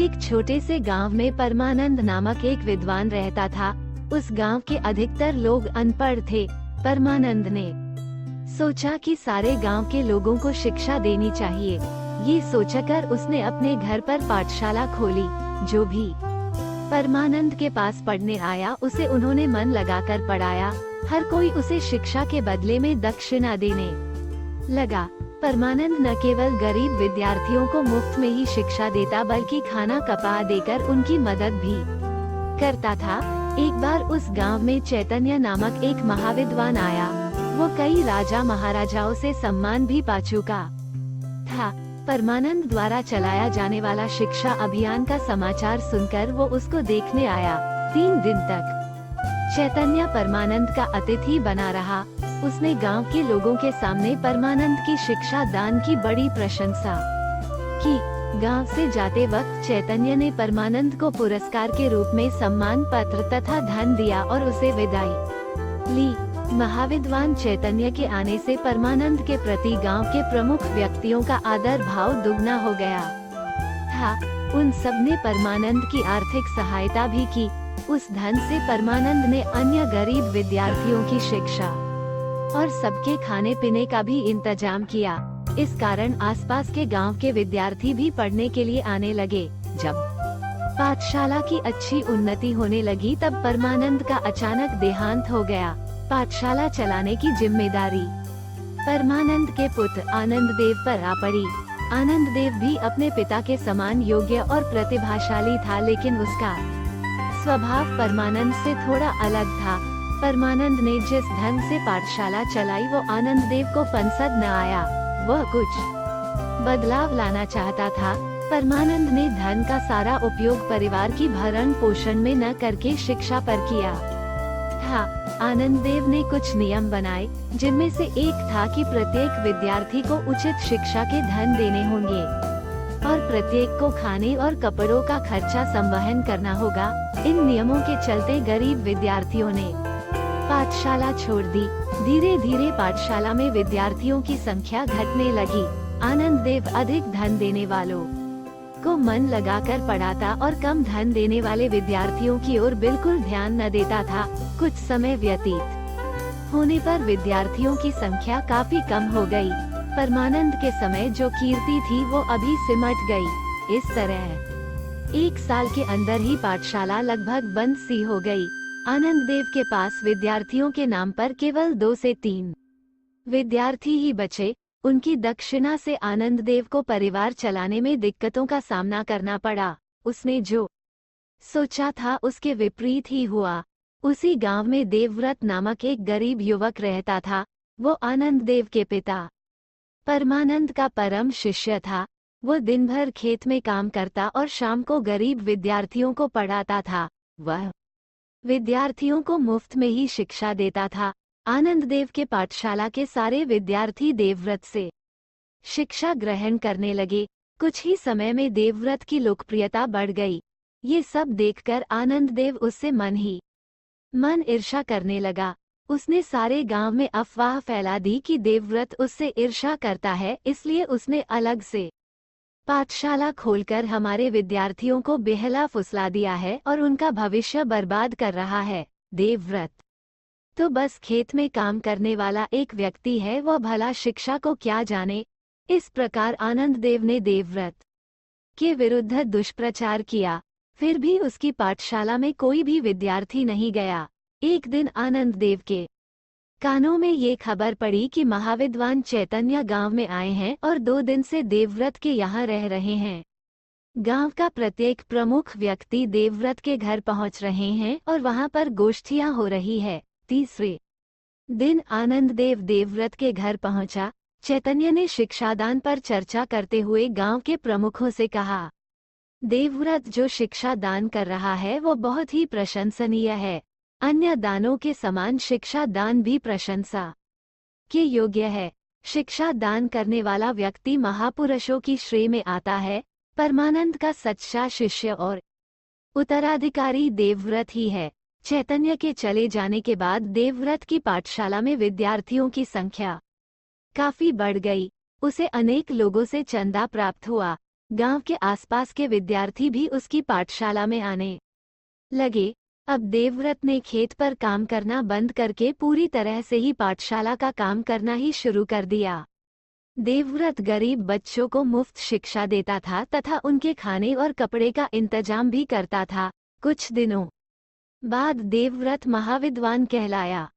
एक छोटे से गांव में परमानंद नामक एक विद्वान रहता था। उस गांव के अधिकतर लोग अनपढ़ थे। परमानंद ने सोचा कि सारे गांव के लोगों को शिक्षा देनी चाहिए। ये सोचकर उसने अपने घर पर पाठशाला खोली। जो भी परमानंद के पास पढ़ने आया उसे उन्होंने मन लगाकर पढ़ाया। हर कोई उसे शिक्षा के बदले में दक्षिणा देने लगा। परमानंद न केवल गरीब विद्यार्थियों को मुफ्त में ही शिक्षा देता बल्कि खाना कपड़ा देकर उनकी मदद भी करता था। एक बार उस गांव में चैतन्य नामक एक महाविद्वान आया। वो कई राजा महाराजाओं से सम्मान भी पा चुका था। परमानंद द्वारा चलाया जाने वाला शिक्षा अभियान का समाचार सुनकर वो उसको देखने आया। 3 दिन तक चैतन्य परमानंद का अतिथि बना रहा। उसने गांव के लोगों के सामने परमानंद की शिक्षा दान की बड़ी प्रशंसा की। गांव से जाते वक्त चैतन्य ने परमानंद को पुरस्कार के रूप में सम्मान पत्र तथा धन दिया और उसे विदाई ली। महाविद्वान चैतन्य के आने से परमानंद के प्रति गांव के प्रमुख व्यक्तियों का आदर भाव दुगना हो गया था। उन सब ने परमानंद की आर्थिक सहायता भी की। उस धन से परमानंद ने अन्य गरीब विद्यार्थियों की शिक्षा और सबके खाने पीने का भी इंतजाम किया। इस कारण आसपास के गांव के विद्यार्थी भी पढ़ने के लिए आने लगे। जब पाठशाला की अच्छी उन्नति होने लगी तब परमानंद का अचानक देहांत हो गया। पाठशाला चलाने की जिम्मेदारी परमानंद के पुत्र आनंद देव पर आ पड़ी। आनंद देव भी अपने पिता के समान योग्य और प्रतिभाशाली था, लेकिन उसका स्वभाव परमानंद से थोड़ा अलग था। परमानंद ने जिस ढंग से पाठशाला चलाई वो आनंद देव को पसंद न आया। वह कुछ बदलाव लाना चाहता था। परमानंद ने धन का सारा उपयोग परिवार की भरण पोषण में न करके शिक्षा पर किया था। आनंद देव ने कुछ नियम बनाए, जिनमें से एक था कि प्रत्येक विद्यार्थी को उचित शिक्षा के धन देने होंगे और प्रत्येक को खाने और कपड़ों का खर्चा संवहन करना होगा। इन नियमों के चलते गरीब विद्यार्थियों ने पाठशाला छोड़ दी। धीरे धीरे पाठशाला में विद्यार्थियों की संख्या घटने लगी। आनंद देव अधिक धन देने वालों को मन लगाकर पढ़ाता और कम धन देने वाले विद्यार्थियों की ओर बिल्कुल ध्यान न देता था। कुछ समय व्यतीत होने पर विद्यार्थियों की संख्या काफी कम हो गई। परमानंद के समय जो कीर्ति थी वो अभी सिमट गई। इस तरह 1 साल के अंदर ही पाठशाला लगभग बंद सी हो गई। आनंद देव के पास विद्यार्थियों के नाम पर केवल 2 से 3 विद्यार्थी ही बचे। उनकी दक्षिणा से आनंद देव को परिवार चलाने में दिक्कतों का सामना करना पड़ा। उसने जो सोचा था उसके विपरीत ही हुआ। उसी गांव में देवव्रत नामक एक गरीब युवक रहता था। वो आनंद देव के पिता परमानंद का परम शिष्य था। वो दिन भर खेत में काम करता और शाम को गरीब विद्यार्थियों को पढ़ाता था। वह विद्यार्थियों को मुफ्त में ही शिक्षा देता था। आनंद देव के पाठशाला के सारे विद्यार्थी देवव्रत से शिक्षा ग्रहण करने लगे। कुछ ही समय में देवव्रत की लोकप्रियता बढ़ गई। ये सब देखकर आनंद देव उससे मन ईर्ष्या करने लगा। उसने सारे गांव में अफवाह फैला दी कि देवव्रत उससे ईर्ष्या करता है, इसलिए उसने अलग से पाठशाला खोलकर हमारे विद्यार्थियों को बेहला फुसला दिया है और उनका भविष्य बर्बाद कर रहा है। देवव्रत तो बस खेत में काम करने वाला एक व्यक्ति है, वह भला शिक्षा को क्या जाने। इस प्रकार आनंद देव ने देवव्रत के विरुद्ध दुष्प्रचार किया। फिर भी उसकी पाठशाला में कोई भी विद्यार्थी नहीं गया। एक दिन आनंद देव के कानों में ये खबर पड़ी कि महाविद्वान चैतन्य गांव में आए हैं और 2 दिन से देवव्रत के यहाँ रह रहे हैं। गांव का प्रत्येक प्रमुख व्यक्ति देवव्रत के घर पहुंच रहे हैं और वहां पर गोष्ठियां हो रही है। तीसरे दिन आनंद देव देवव्रत के घर पहुंचा। चैतन्य ने शिक्षादान पर चर्चा करते हुए गांव के प्रमुखों से कहा, देवव्रत जो शिक्षा दान कर रहा है वो बहुत ही प्रशंसनीय है। अन्य दानों के समान शिक्षा दान भी प्रशंसा के योग्य है। शिक्षा दान करने वाला व्यक्ति महापुरुषों की श्रेणी में आता है। परमानंद का सच्चा शिष्य और उत्तराधिकारी देवव्रत ही है। चैतन्य के चले जाने के बाद देवव्रत की पाठशाला में विद्यार्थियों की संख्या काफी बढ़ गई। उसे अनेक लोगों से चंदा प्राप्त हुआ। गांव के आसपास के विद्यार्थी भी उसकी पाठशाला में आने लगे। अब देवव्रत ने खेत पर काम करना बंद करके पूरी तरह से ही पाठशाला का काम करना ही शुरू कर दिया। देवव्रत गरीब बच्चों को मुफ्त शिक्षा देता था तथा उनके खाने और कपड़े का इंतजाम भी करता था। कुछ दिनों बाद देवव्रत महाविद्वान कहलाया।